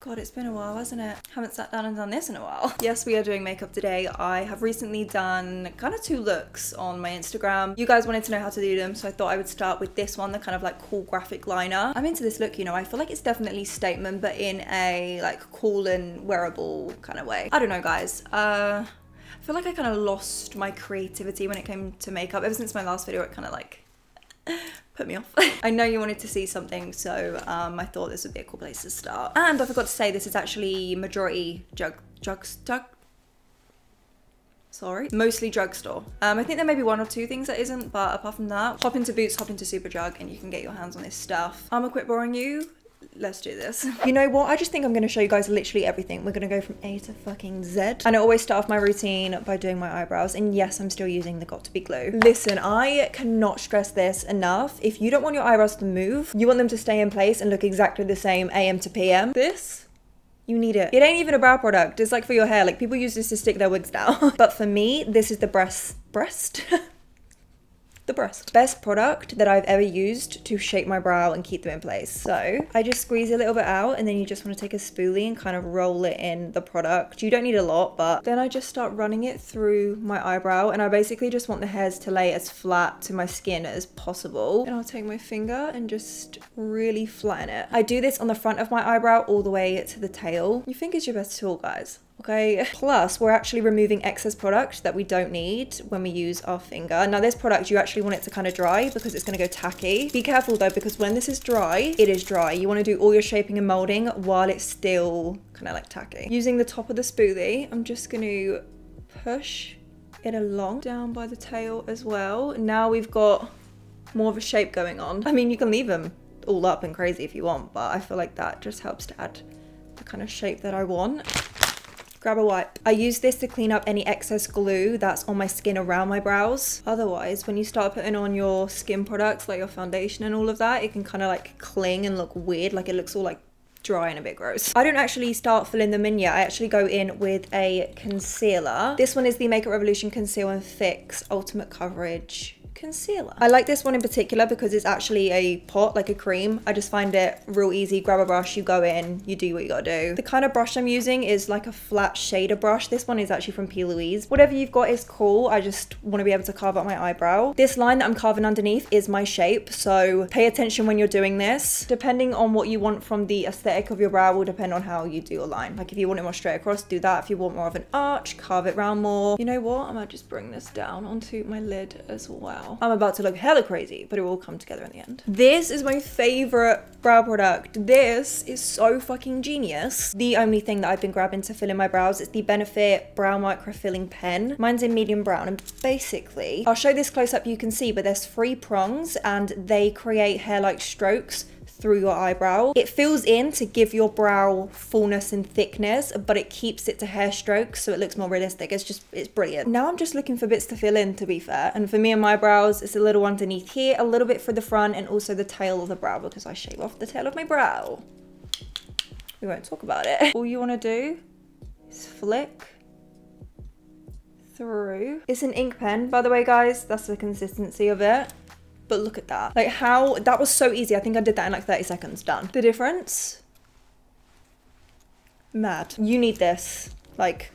God, it's been a while, hasn't it? Haven't sat down and done this in a while. Yes, we are doing makeup today. I have recently done kind of 2 looks on my Instagram. You guys wanted to know how to do them, so I thought I would start with this one, the kind of like cool graphic liner. I'm into this look, you know. I feel like it's definitely statement, but in a like cool and wearable kind of way. I don't know, guys. I feel like I kind of lost my creativity when it came to makeup. Ever since my last video, it kind of like put me off. I know you wanted to see something, so I thought this would be a cool place to start. And I forgot to say, this is actually majority mostly drugstore. I think there may be 1 or 2 things that isn't, but apart from that, hop into Boots, hop into Superdrug, and you can get your hands on this stuff. I'm gonna quit boring you. Let's do this. You know what? I just think I'm going to show you guys literally everything. We're going to go from A to fucking Z. And I always start off my routine by doing my eyebrows. And yes, I'm still using the Got To Be glue. Listen, I cannot stress this enough. If you don't want your eyebrows to move, you want them to stay in place and look exactly the same AM to PM. This, you need it. It ain't even a brow product. It's like for your hair. Like people use this to stick their wigs down. But for me, this is the best product that I've ever used to shape my brow and keep them in place. So I just squeeze a little bit out, and then you just want to take a spoolie and kind of roll it in the product. You don't need a lot, but then I just start running it through my eyebrow, and I basically just want the hairs to lay as flat to my skin as possible. And I'll take my finger and just really flatten it. I do this on the front of my eyebrow all the way to the tail. Your finger's your best tool, guys. Okay, plus we're actually removing excess product that we don't need when we use our finger. Now this product, you actually want it to kind of dry because it's going to go tacky. Be careful though, because when this is dry, it is dry. You want to do all your shaping and molding while it's still kind of like tacky. Using the top of the spoolie, I'm just going to push it along down by the tail as well. Now we've got more of a shape going on. I mean, you can leave them all up and crazy if you want, but I feel like that just helps to add the kind of shape that I want. Grab a wipe. I use this to clean up any excess glue that's on my skin around my brows. Otherwise, when you start putting on your skin products, like your foundation and all of that, it can kind of like cling and look weird. Like it looks all like dry and a bit gross. I don't actually start filling them in yet. I actually go in with a concealer. This one is the Makeup Revolution Conceal and Fix Ultimate Coverage Concealer. I like this one in particular because it's actually a pot, like a cream. I just find it real easy. Grab a brush, you go in, you do what you gotta do. The kind of brush I'm using is like a flat shader brush. This one is actually from P. Louise. Whatever you've got is cool. I just want to be able to carve out my eyebrow. This line that I'm carving underneath is my shape, so pay attention when you're doing this. Depending on what you want from the aesthetic of your brow will depend on how you do your line. Like if you want it more straight across, do that. If you want more of an arch, carve it round more. You know what? I might just bring this down onto my lid as well. I'm about to look hella crazy, but it will come together in the end. This is my favorite brow product. This is so fucking genius. The only thing that I've been grabbing to fill in my brows is the Benefit Brow Microfilling Pen. Mine's in medium brown, and basically, I'll show this close up, you can see, but there's 3 prongs and they create hair-like strokes through your eyebrow. It fills in to give your brow fullness and thickness, but it keeps it to hair strokes so it looks more realistic. It's brilliant. Now I'm just looking for bits to fill in, to be fair. And for me and my brows, it's a little underneath here, a little bit for the front, and also the tail of the brow because I shave off the tail of my brow. We won't talk about it. All you want to do is flick through. It's an ink pen, by the way, guys. That's the consistency of it. But look at that. Like how, that was so easy. I think I did that in like 30 seconds, done. The difference? Mad. You need this. Like,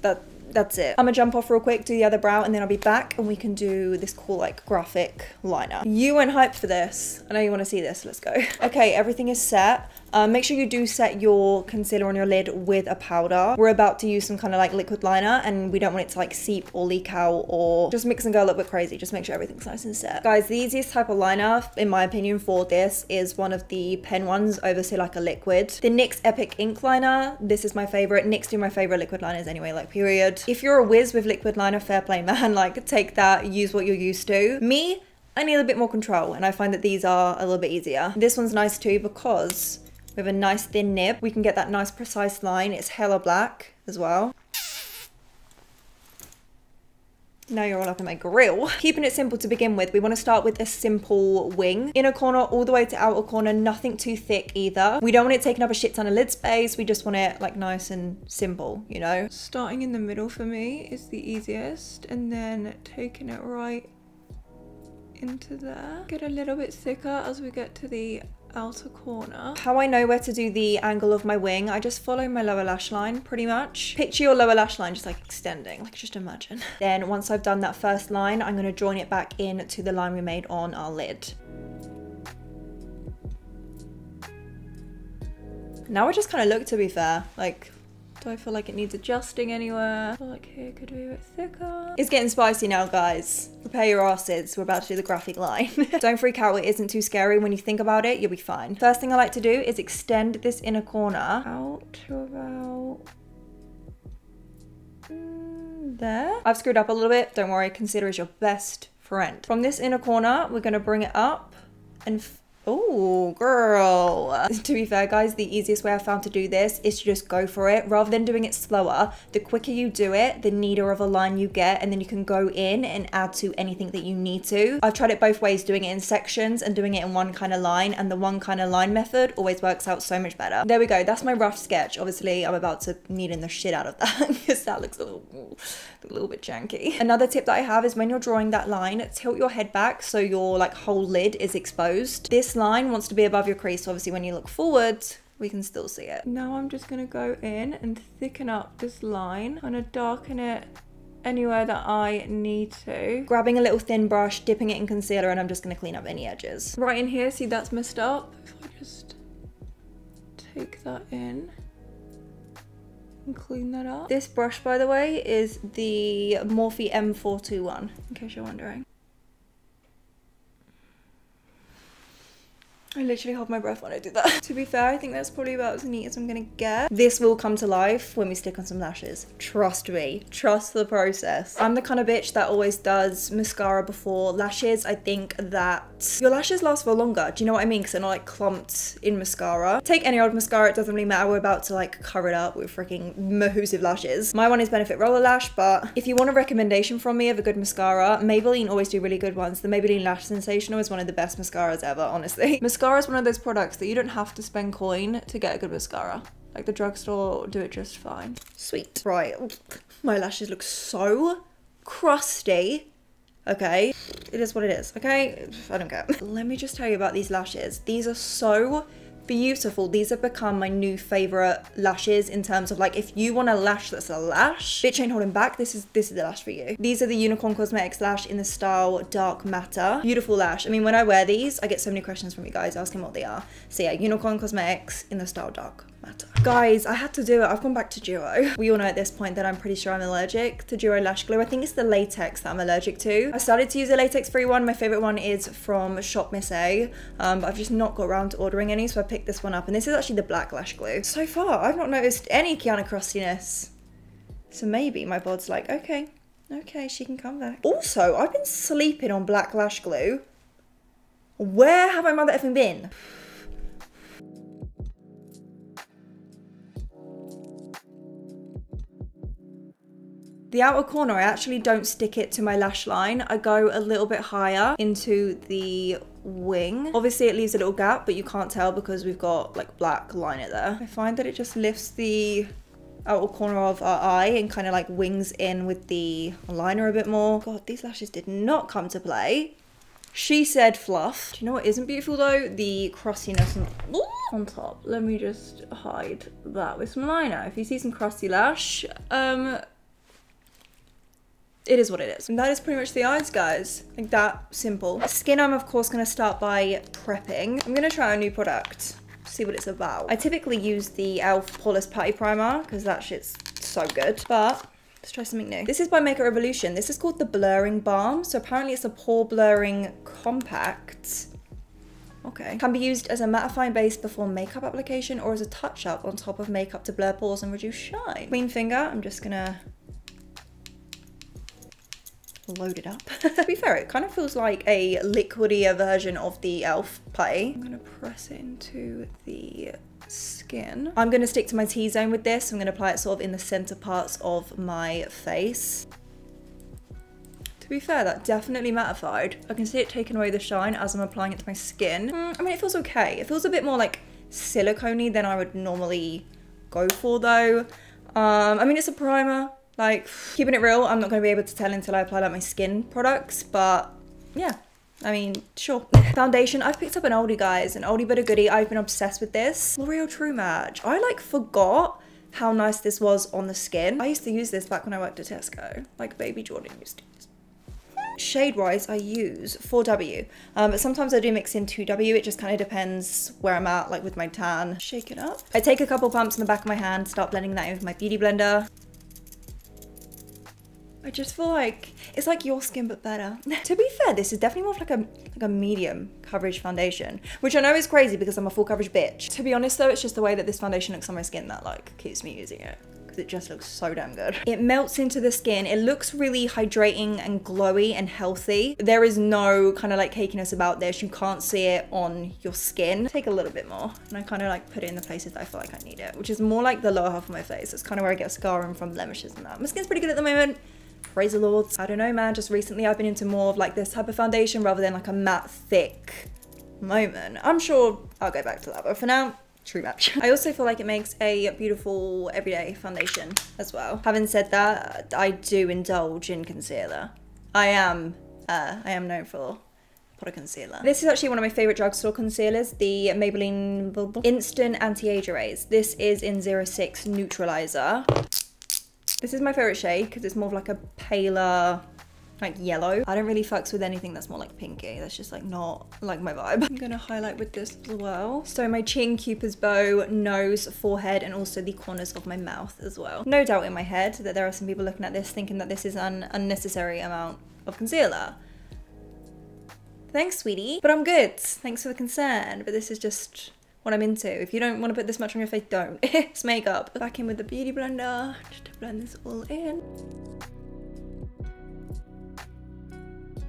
that's it. I'm gonna jump off real quick, do the other brow, and then I'll be back and we can do this cool like graphic liner. You went hyped for this. I know you wanna see this, let's go. Okay, everything is set. Make sure you do set your concealer on your lid with a powder. We're about to use some kind of like liquid liner and we don't want it to like seep or leak out or just mix and go a little bit crazy. Just make sure everything's nice and set. Guys, the easiest type of liner, in my opinion, for this is one of the pen ones over, say, like a liquid. The NYX Epic Ink Liner, this is my favorite. NYX do my favorite liquid liners anyway, like period. If you're a whiz with liquid liner, fair play, man. Like take that, use what you're used to. Me, I need a bit more control and I find that these are a little bit easier. This one's nice too because we have a nice thin nib. We can get that nice precise line. It's hella black as well. Now you're all up in my grill. Keeping it simple to begin with, we want to start with a simple wing. Inner corner all the way to outer corner, nothing too thick either. We don't want it taking up a shit ton of lid space. We just want it like nice and simple, you know? Starting in the middle for me is the easiest, and then taking it right into there. Get a little bit thicker as we get to the outer corner. How I know where to do the angle of my wing, I just follow my lower lash line pretty much. Picture your lower lash line just like extending, like just imagine. Then once I've done that first line, I'm gonna join it back in to the line we made on our lid. Now I just kind of look, to be fair, like, do I feel like it needs adjusting anywhere? I feel like here could be a bit thicker. It's getting spicy now, guys. Prepare your asses. We're about to do the graphic line. Don't freak out. It isn't too scary. When you think about it, you'll be fine. First thing I like to do is extend this inner corner out to about there. I've screwed up a little bit. Don't worry. Concealer is your best friend. From this inner corner, we're going to bring it up and oh, girl. To be fair, guys, the easiest way I found to do this is to just go for it. Rather than doing it slower, the quicker you do it, the neater of a line you get, and then you can go in and add to anything that you need to. I've tried it both ways, doing it in sections and doing it in one kind of line, and the one kind of line method always works out so much better. There we go. That's my rough sketch. Obviously, I'm about to needle the shit out of that because that looks a little bit janky. Another tip that I have is when you're drawing that line, tilt your head back so your like whole lid is exposed. This line wants to be above your crease, so obviously when you look forward we can still see it. Now I'm just gonna go in and thicken up this line, kind of darken it anywhere that I need to. Grabbing a little thin brush, dipping it in concealer, and I'm just gonna clean up any edges. Right in here, see that's messed up. If I just take that in and clean that up. This brush, by the way, is the Morphe M421, in case you're wondering. I literally hold my breath when I do that. To be fair, I think that's probably about as neat as I'm gonna get. This will come to life when we stick on some lashes. Trust me, trust the process. I'm the kind of bitch that always does mascara before lashes. I think that your lashes last for longer. Do you know what I mean? Because they're not like clumped in mascara. Take any old mascara, it doesn't really matter. We're about to like cover it up with freaking mahoosive lashes. My one is Benefit Roller Lash, but if you want a recommendation from me of a good mascara, Maybelline always do really good ones. The Maybelline Lash Sensational is one of the best mascaras ever, honestly. Mascara is one of those products that you don't have to spend coin to get a good mascara. Like the drugstore do it just fine. Sweet. Right, my lashes look so crusty. Okay, it is what it is, okay? I don't care. Let me just tell you about these lashes. These are so beautiful. These have become my new favorite lashes in terms of like, if you want a lash that's a lash, bitch ain't holding back, this is the lash for you. These are the Unicorn Cosmetics lash in the style Dark Matter. Beautiful lash. I mean, when I wear these, I get so many questions from you guys asking what they are. So yeah, Unicorn Cosmetics in the style Dark Matter. Guys, I had to do it. I've gone back to Duo. We all know at this point that I'm pretty sure I'm allergic to Duo lash glue. I think it's the latex that I'm allergic to. I started to use a latex free one. My favorite one is from Shop Miss A, but I've just not got around to ordering any, so I picked this one up, and this is actually the black lash glue. So far, I've not noticed any Kiana crustiness. So maybe my bod's like, okay, she can come back. Also, I've been sleeping on black lash glue. Where have my mother effing been? The outer corner, I actually don't stick it to my lash line. I go a little bit higher into the wing. Obviously it leaves a little gap, but you can't tell because we've got like black liner there. I find that it just lifts the outer corner of our eye and kind of like wings in with the liner a bit more. God, these lashes did not come to play. She said fluff. Do you know what isn't beautiful though? The crustiness on top. Let me just hide that with some liner. If you see some crusty lash, it is what it is. And that is pretty much the eyes, guys. Like that simple. Skin, I'm of course gonna start by prepping. I'm gonna try a new product, see what it's about. I typically use the e.l.f. Poreless Putty Primer because that shit's so good, but let's try something new. This is by Makeup Revolution. This is called the Blurring Balm. So apparently it's a pore blurring compact. Okay. Can be used as a mattifying base before makeup application or as a touch-up on top of makeup to blur pores and reduce shine. Clean finger, I'm just gonna load it up. To be fair, it kind of feels like a liquidier version of the e.l.f. putty. I'm gonna press it into the skin. I'm gonna stick to my T-zone with this. I'm gonna apply it sort of in the center parts of my face. To be fair, that definitely mattified. I can see it taking away the shine as I'm applying it to my skin. I mean, it feels okay. It feels a bit more like silicone-y than I would normally go for though. I mean, it's a primer. Like, keeping it real, I'm not going to be able to tell until I apply like my skin products, but yeah, I mean, sure. Foundation, I've picked up an oldie, guys, an oldie but a goodie. I've been obsessed with this. L'Oreal True Match. I like forgot how nice this was on the skin. I used to use this back when I worked at Tesco, like baby Jordan used to use. Shade wise, I use 4W, but sometimes I do mix in 2W. It just kind of depends where I'm at, like with my tan. Shake it up. I take a couple pumps in the back of my hand, start blending that in with my beauty blender. I just feel like it's like your skin but better. To be fair, this is definitely more of like a medium coverage foundation, which I know is crazy because I'm a full coverage bitch. To be honest though, it's just the way that this foundation looks on my skin that like keeps me using it, because it just looks so damn good. It melts into the skin. It looks really hydrating and glowy and healthy. There is no kind of like cakiness about this. You can't see it on your skin. Take a little bit more and I kind of like put it in the places that I feel like I need it, which is more like the lower half of my face. It's kind of where I get scarring from blemishes and that. My skin's pretty good at the moment. Praise the Lord. I don't know, man, just recently I've been into more of like this type of foundation rather than like a matte thick moment. I'm sure I'll go back to that, but for now, True Match. I also feel like it makes a beautiful everyday foundation as well. Having said that, I do indulge in concealer. I am known for a concealer. This is actually one of my favorite drugstore concealers, the Maybelline Instant Anti-Age Erase. This is in 06 Neutralizer. This is my favorite shade because it's more of like a paler, like yellow. I don't really fucks with anything that's more like pinky. That's just like not like my vibe. I'm gonna highlight with this as well. So my chin, Cupid's bow, nose, forehead, and also the corners of my mouth as well. No doubt in my head that there are some people looking at this thinking that this is an unnecessary amount of concealer. Thanks, sweetie. But I'm good. Thanks for the concern. But this is just what I'm into. If you don't want to put this much on your face, don't. It's makeup. Back in with the beauty blender just to blend this all in.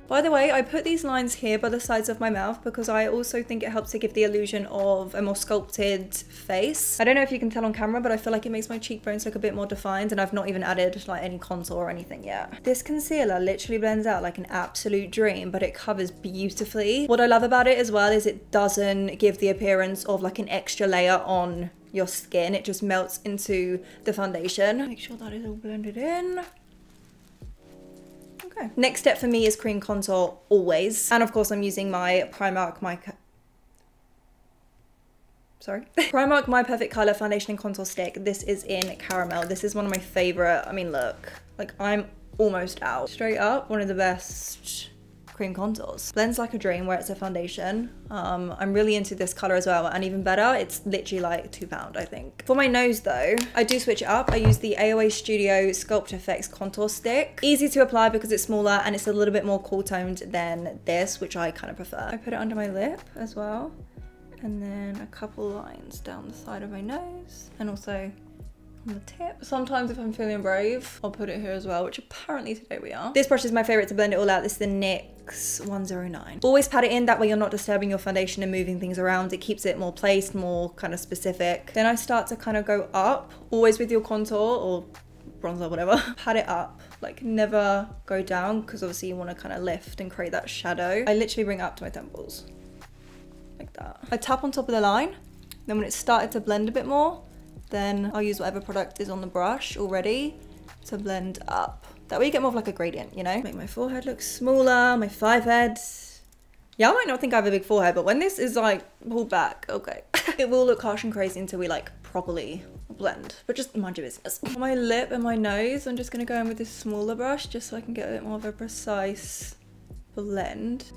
By the way, I put these lines here by the sides of my mouth because I also think it helps to give the illusion of a more sculpted face. I don't know if you can tell on camera, but I feel like it makes my cheekbones look a bit more defined, and I've not even added like any contour or anything yet. This concealer literally blends out like an absolute dream, but it covers beautifully. What I love about it as well is it doesn't give the appearance of like an extra layer on your skin. It just melts into the foundation. Make sure that is all blended in. Okay. Next step for me is cream contour always. And of course I'm using my Primark Primark My Perfect Color Foundation and Contour Stick. This is in Caramel. This is one of my favorite. I mean, look, like I'm almost out. Straight up, one of the best cream contours. Blends like a dream where it's a foundation. I'm really into this color as well, and even better, it's literally like £2, I think. For my nose though, I do switch it up. I use the AOA Studio Sculpt Effects Contour Stick. Easy to apply because it's smaller and it's a little bit more cool toned than this, which I kind of prefer. I put it under my lip as well, and then a couple lines down the side of my nose, and also on the tip. Sometimes if I'm feeling brave, I'll put it here as well, which apparently today we are. This brush is my favorite to blend it all out. This is the NYX 109. Always pat it in, that way you're not disturbing your foundation and moving things around. It keeps it more placed, more kind of specific. Then I start to kind of go up, always with your contour or bronzer, whatever. Pat it up, like never go down, because obviously you want to kind of lift and create that shadow. I literally bring it up to my temples, like that. I tap on top of the line, then when it's started to blend a bit more, then I'll use whatever product is on the brush already to blend up. That way you get more of like a gradient, you know? Make my forehead look smaller, my forehead. Yeah, I might not think I have a big forehead, but when this is like pulled back, okay. It will look harsh and crazy until we like properly blend, but just mind your business. On my lip and my nose, I'm just gonna go in with this smaller brush just so I can get a bit more of a precise blend.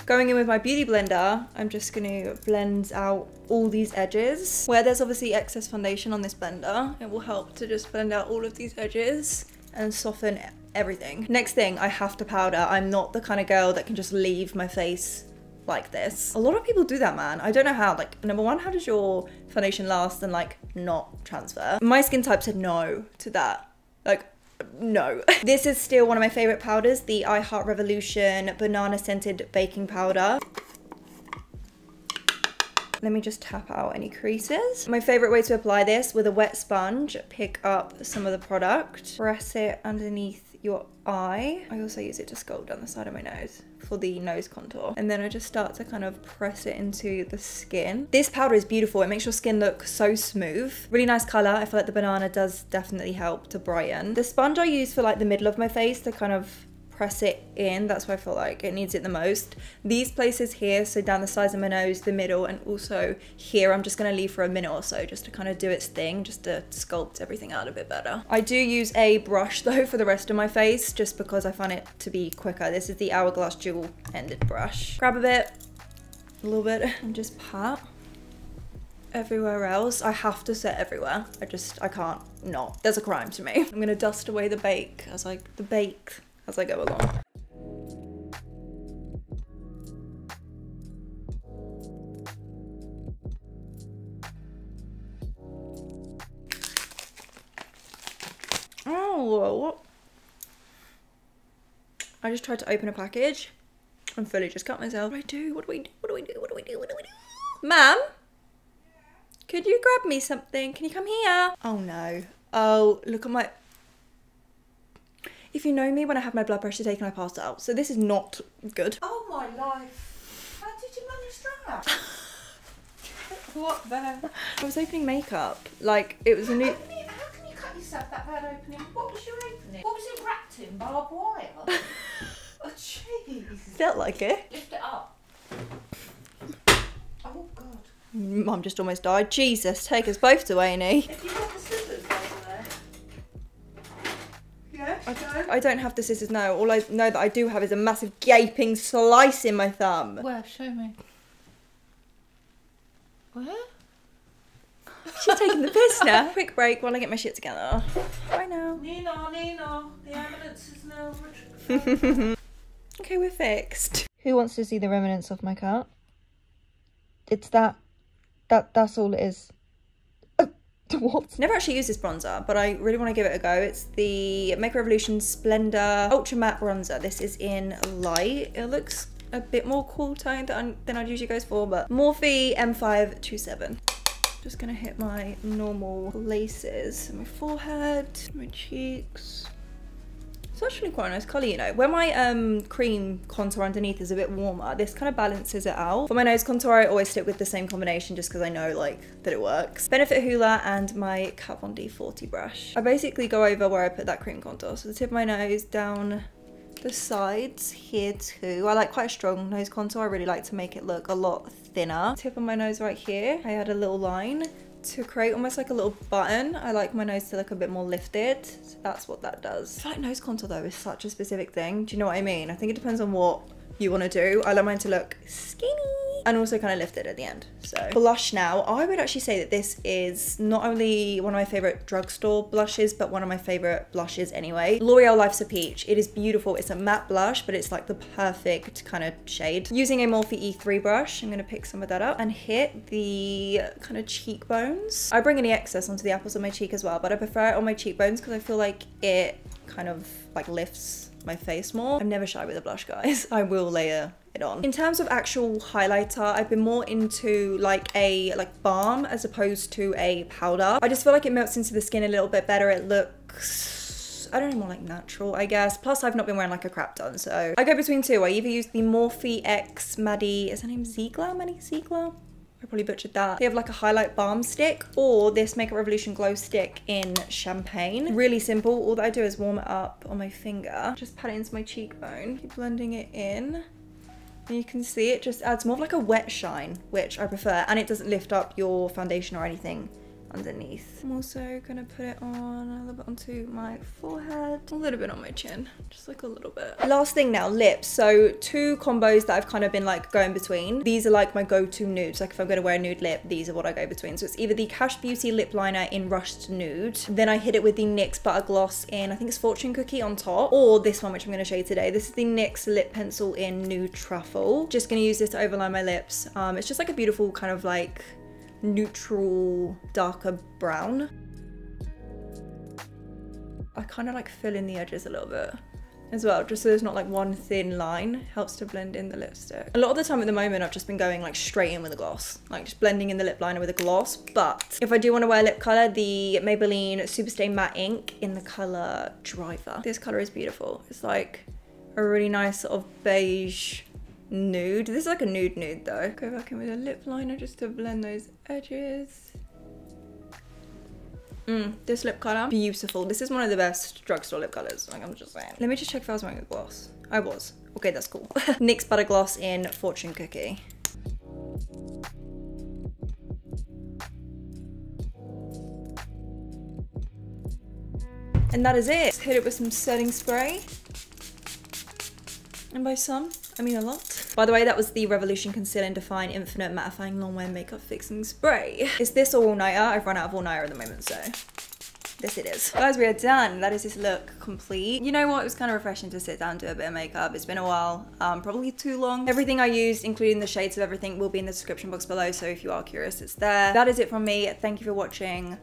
Going in with my beauty blender, I'm just gonna blend out all these edges. Where there's obviously excess foundation on this blender, it will help to just blend out all of these edges and soften everything. Next thing, I have to powder. I'm not the kind of girl that can just leave my face like this. A lot of people do that, man. I don't know how. Like, number one, how does your foundation last and like not transfer? My skin type said no to that. Like, no. This is still one of my favorite powders, the I Heart Revolution banana scented baking powder. Let me just tap out any creases. My favorite way to apply this, with a wet sponge, pick up some of the product, press it underneath your eye. I also use it to sculpt down the side of my nose. for the nose contour. And then I just start to kind of press it into the skin. This powder is beautiful. It makes your skin look so smooth. Really nice color. I feel like the banana does definitely help to brighten. The sponge I use for like the middle of my face to kind of press it in, that's why I feel like it needs it the most. These places here, so down the sides of my nose, the middle, and also here, I'm just gonna leave for a minute or so just to kind of do its thing, just to sculpt everything out a bit better. I do use a brush though for the rest of my face, just because I find it to be quicker. This is the Hourglass dual ended brush. Grab a bit, a little bit, and just pat everywhere else. I have to set everywhere. I can't not. There's a crime to me. I'm gonna dust away the bake as I go along. Oh, what? I just tried to open a package and fully just cut myself. What do I do? What do we do? What do we do? What do we do? What do we do? Ma'am? Could you grab me something? Can you come here? Oh no. Oh, look at my... If you know me, when I have my blood pressure taken, I pass out. So this is not good. Oh my life. How did you manage that? What the hell? I was opening makeup. Like, it was a new... How can you cut yourself that bad opening? What was your opening? What was it wrapped in? Barbed wire? Oh, jeez. Felt like it. Lift it up. Oh, God. Mum just almost died. Jesus, take us both to A&E. If you got the scissors over there. Yeah, I don't have the scissors now. All I know that I do have is a massive gaping slice in my thumb. Where? Show me. Where? She's taking the piss now. Quick break while I get my shit together. Bye now. Nina, the ambulance is now... Okay, we're fixed. Who wants to see the remnants of my cut? It's that's all it is. What? Never actually used this bronzer, but I really want to give it a go. It's the Make Revolution Splendor Ultra Matte Bronzer. This is in light. It looks a bit more cool toned than I'd usually go for, but Morphe M527. Just gonna hit my normal places. My forehead, my cheeks. It's actually quite a nice colour, you know. When my cream contour underneath is a bit warmer, this kind of balances it out. For my nose contour, I always stick with the same combination just because I know like that it works. Benefit Hoola and my Kat Von D 40 brush. I basically go over where I put that cream contour. So the tip of my nose, down the sides here too. I like quite a strong nose contour. I really like to make it look a lot thinner. Tip of my nose right here, I add a little line to create almost like a little button. I like my nose to look a bit more lifted, so that's what that does. I feel like nose contour though is such a specific thing. Do you know what I mean? I think it depends on what you want to do. I like mine to look skinny and also kind of lifted at the end. So blush now. I would actually say that this is not only one of my favorite drugstore blushes, but one of my favorite blushes anyway. L'Oreal Life's a Peach. It is beautiful. It's a matte blush, but it's like the perfect kind of shade. Using a Morphe E3 brush, I'm going to pick some of that up and hit the kind of cheekbones. I bring any excess onto the apples of my cheek as well, but I prefer it on my cheekbones because I feel like it kind of like lifts my face more. I'm never shy with a blush, guys. I will layer it on. In terms of actual highlighter, I've been more into like a balm as opposed to a powder. I just feel like it melts into the skin a little bit better. It looks, I don't know, more like natural, I guess. Plus, I've not been wearing like a crap ton, so I go between two. I either use the Morphe X Maddie, is her name Ziegler? Maddie Ziegler? I probably butchered that. They have like a highlight balm stick or this Make Revolution glow stick in champagne. Really simple. All that I do is warm it up on my finger. Just pat it into my cheekbone. Keep blending it in. And you can see it just adds more of like a wet shine, which I prefer. And it doesn't lift up your foundation or anything underneath. I'm also gonna put it on a little bit onto my forehead, a little bit on my chin, just like a little bit. Last thing now, lips. So two combos that I've kind of been like going between. These are like my go-to nudes. Like if I'm gonna wear a nude lip, these are what I go between. So it's either the Cash Beauty lip liner in Rushed Nude, then I hit it with the NYX Butter Gloss in, I think it's Fortune Cookie on top, or this one, which I'm gonna show you today. This is the NYX lip pencil in Nude Truffle. Just gonna use this to overline my lips. It's just like a beautiful kind of like neutral darker brown. I kind of like fill in the edges a little bit as well, just so there's not like one thin line. Helps to blend in the lipstick. A lot of the time at the moment I've just been going like straight in with a gloss, like just blending in the lip liner with a gloss. But if I do want to wear lip color, the Maybelline SuperStay Matte Ink in the color Driver. This color is beautiful. It's like a really nice sort of beige nude. This is like a nude though. Go back in with a lip liner just to blend those edges. This lip colour, beautiful. This is one of the best drugstore lip colours, like I'm just saying. Let me just check if I was wearing a gloss. I was. Okay, that's cool. NYX Butter Gloss in Fortune Cookie. And that is it. Let's hit it with some setting spray. And by some, I mean a lot. By the way, that was the Revolution Conceal and Define Infinite Mattifying Longwear Makeup Fixing Spray. Is this all-nighter? I've run out of all-nighter at the moment, so this it is. Guys, we are done. That is this look complete. You know what? It was kind of refreshing to sit down and do a bit of makeup. It's been a while, probably too long. Everything I used, including the shades of everything, will be in the description box below, so if you are curious, it's there. That is it from me. Thank you for watching.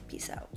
Peace out.